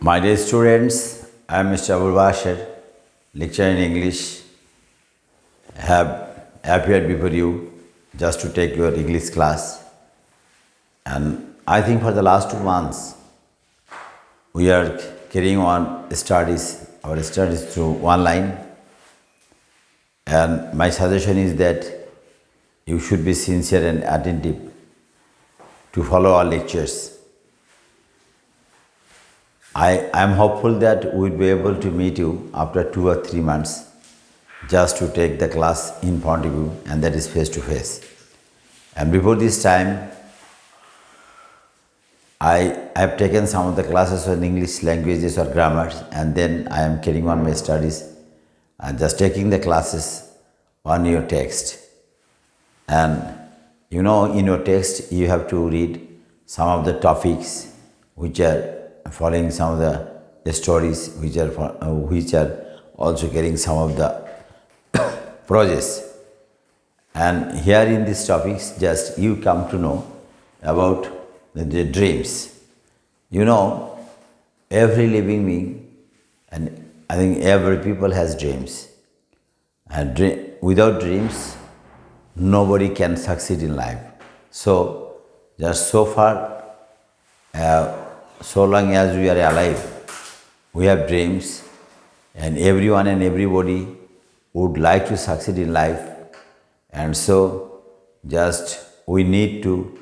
My dear students, I am Mr. Abul Bashir, lecturer in English. Have appeared before you just to take your English class. And I think for the last 2 months, we are carrying on our studies through online. And my suggestion is that you should be sincere and attentive to follow our lectures. I am hopeful that we will be able to meet you after 2 or 3 months just to take the class in front of you, and that is face to face. And before this time, I have taken some of the classes on English languages or grammars, and then I am carrying on my studies and just taking the classes on your text. And in your text, you have to read some of the topics which are following some of the stories which are also carrying some of the projects. And here in these topics, just you come to know about the dreams. Every living being, and I think every people has dreams. And without dreams, nobody can succeed in life. So, just so far, so long as we are alive, we have dreams, and everyone and everybody would like to succeed in life. And so, just we need to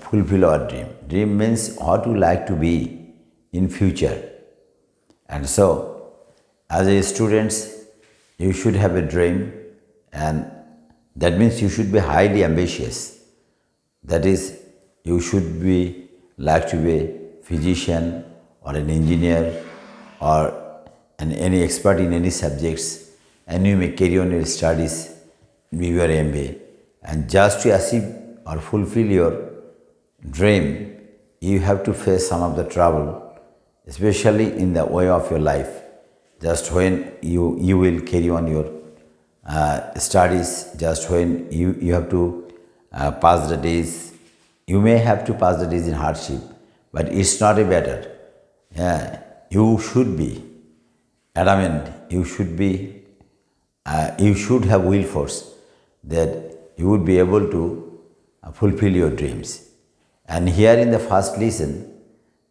fulfill our dream. Dream means what we like to be in future. And so, as a students, you should have a dream, and that means you should be highly ambitious. That is, you should be like to be a physician or an engineer or any expert in any subjects, and you may carry on your studies, maybe your MBA. And just to achieve or fulfill your dream, you have to face some of the trouble, especially in the way of your life. Just when you will carry on your studies, just when you have to pass the days, you may have to pass the days in hardship, but it's not a matter. You should be adamant, you should have will force that you would be able to fulfill your dreams. And here in the first lesson,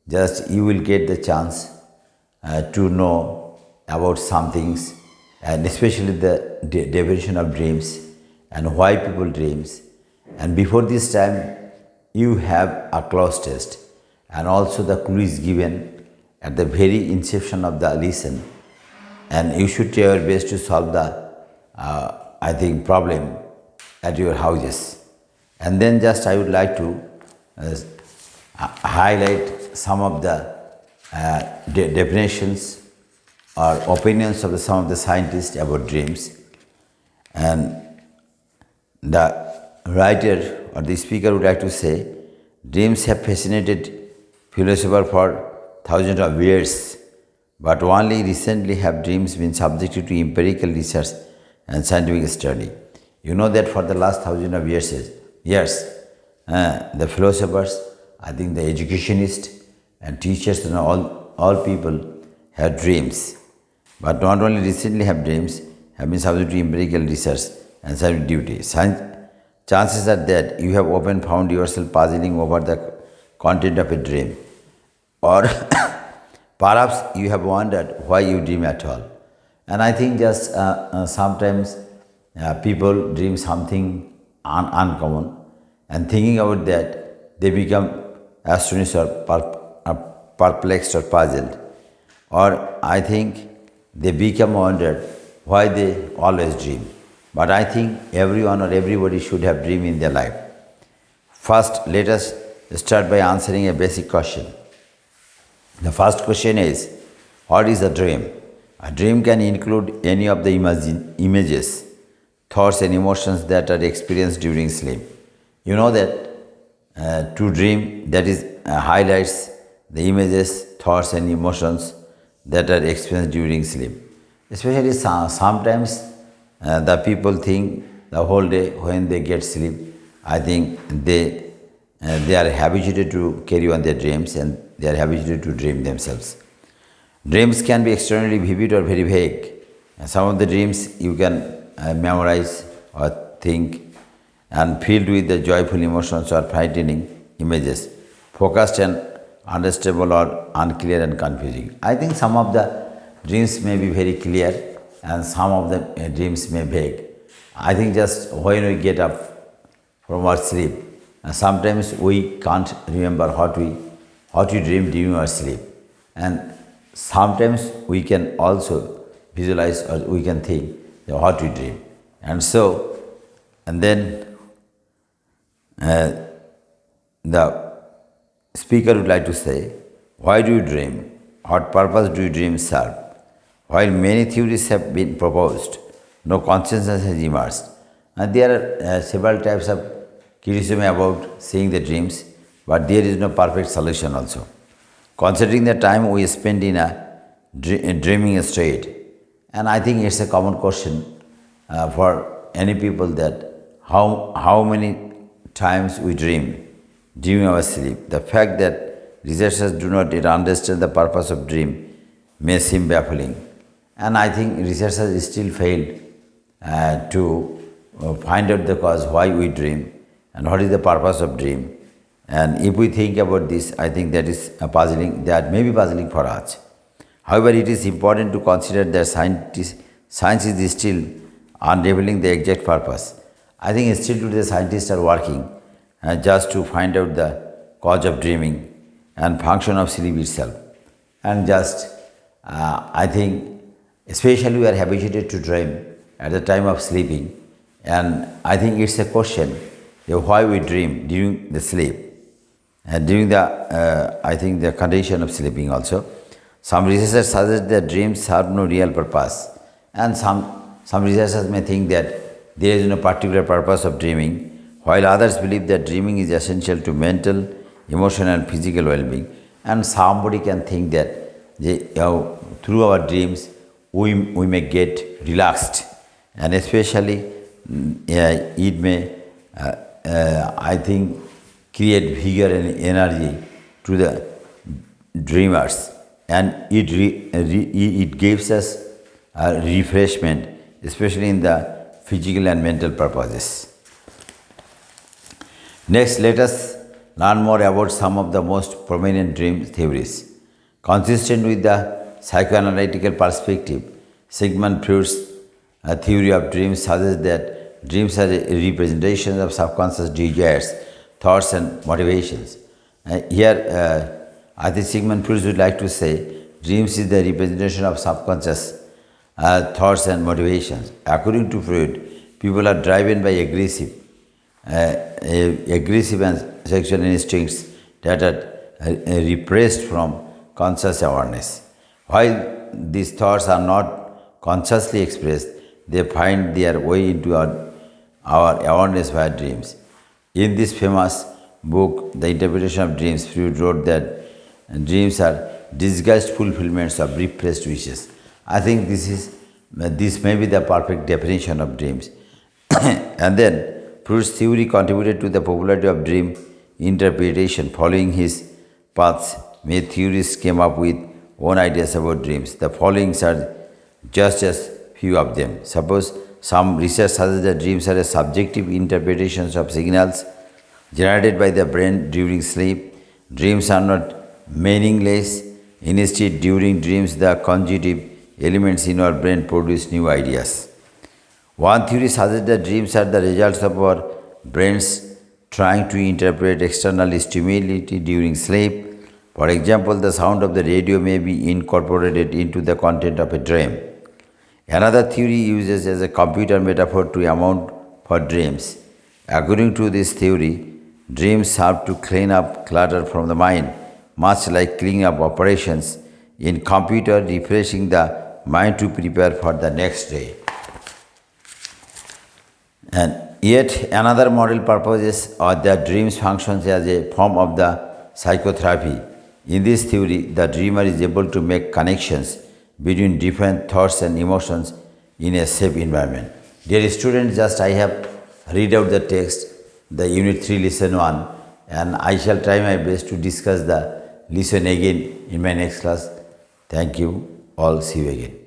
just you will get the chance to know about some things, and especially the definition of dreams and why people dreams. And before this time, you have a clause test, and also the clue is given at the very inception of the lesson, and you should try your best to solve the problem at your houses. And then just I would like to highlight some of the definitions or opinions of some of the scientists about dreams. And the writer or the speaker would like to say, dreams have fascinated philosophers for thousands of years, but only recently have dreams been subjected to empirical research and scientific study. You know that for the last thousands of years, the philosophers, I think the educationists and teachers and all people have dreams. But not only recently have dreams, have been subject to empirical research and scientific duty. Chances are that you have often found yourself puzzling over the content of a dream, or perhaps you have wondered why you dream at all. And I think just sometimes people dream something uncommon, and thinking about that, they become astonished or perplexed or puzzled. Or I think they become wondered why they always dream. But I think everyone or everybody should have dream in their life. First, let us start by answering a basic question. The first question is, what is a dream? A dream can include any of the images, thoughts and emotions that are experienced during sleep. You know that to dream, that is highlights the images, thoughts and emotions that are experienced during sleep. Especially sometimes the people think the whole day when they get sleep, I think they are habituated to carry on their dreams, and They are habituated to dream themselves. Dreams can be extraordinarily vivid or very vague. And some of the dreams you can memorize or think and filled with the joyful emotions or frightening images, focused and understandable or unclear and confusing. I think some of the dreams may be very clear and some of the dreams may be vague. I think just when we get up from our sleep, sometimes we can't remember what we dreamed during our sleep, and sometimes we can also visualize or we can think that what we dream, and then the speaker would like to say, why do you dream? What purpose do you dream serve? While many theories have been proposed, no consensus has emerged. And there are several types of criticism about seeing the dreams, but there is no perfect solution also. Considering the time we spend in a dreaming state, and I think it's a common question for any people that how many times we dream during our sleep. The fact that researchers do not yet understand the purpose of dream may seem baffling, and I think researchers still failed to find out the cause why we dream and what is the purpose of dream. And if we think about this, I think that is puzzling. That may be puzzling for us. However, it is important to consider that science is still unraveling the exact purpose. I think still today the scientists are working just to find out the cause of dreaming and function of sleep itself. And I think, especially we are habituated to dream at the time of sleeping, and I think it's a question why we dream during the sleep and during the I think the condition of sleeping also. Some researchers suggest that dreams serve no real purpose, and some researchers may think that there is no particular purpose of dreaming, while others believe that dreaming is essential to mental, emotional, and physical well-being. And somebody can think that through our dreams we may get relaxed, and especially it may I think create vigor and energy to the dreamers, and it gives us a refreshment, especially in the physical and mental purposes. Next, let us learn more about some of the most prominent dream theories. Consistent with the psychoanalytical perspective, Sigmund Freud's theory of dreams suggests that dreams are representations of subconscious desires, thoughts, and motivations. Here, I think Sigmund Freud would like to say, dreams is the representation of subconscious thoughts and motivations. According to Freud, people are driven by aggressive and sexual instincts that are repressed from conscious awareness. While these thoughts are not consciously expressed, they find their way into our awareness via dreams. In this famous book, The Interpretation of Dreams, Freud wrote that dreams are disguised fulfillments of repressed wishes. I think this may be the perfect definition of dreams. And then Freud's theory contributed to the popularity of dream interpretation. Following his paths, many theorists came up with own ideas about dreams. The following are just as few of them. Suppose some research suggests that dreams are a subjective interpretations of signals generated by the brain during sleep. Dreams are not meaningless. Instead, during dreams, the conjugative elements in our brain produce new ideas. One theory suggests that dreams are the results of our brains trying to interpret external stimuli during sleep. For example, the sound of the radio may be incorporated into the content of a dream. Another theory uses as a computer metaphor to account for dreams. According to this theory, dreams serve to clean up clutter from the mind, much like cleaning up operations in computer, refreshing the mind to prepare for the next day. And yet another model proposes that dreams functions as a form of the psychotherapy. In this theory, the dreamer is able to make connections between different thoughts and emotions in a safe environment. Dear students, just I have read out the text, the Unit 3 Lesson 1, and I shall try my best to discuss the listen again in my next class. Thank you all. See you again.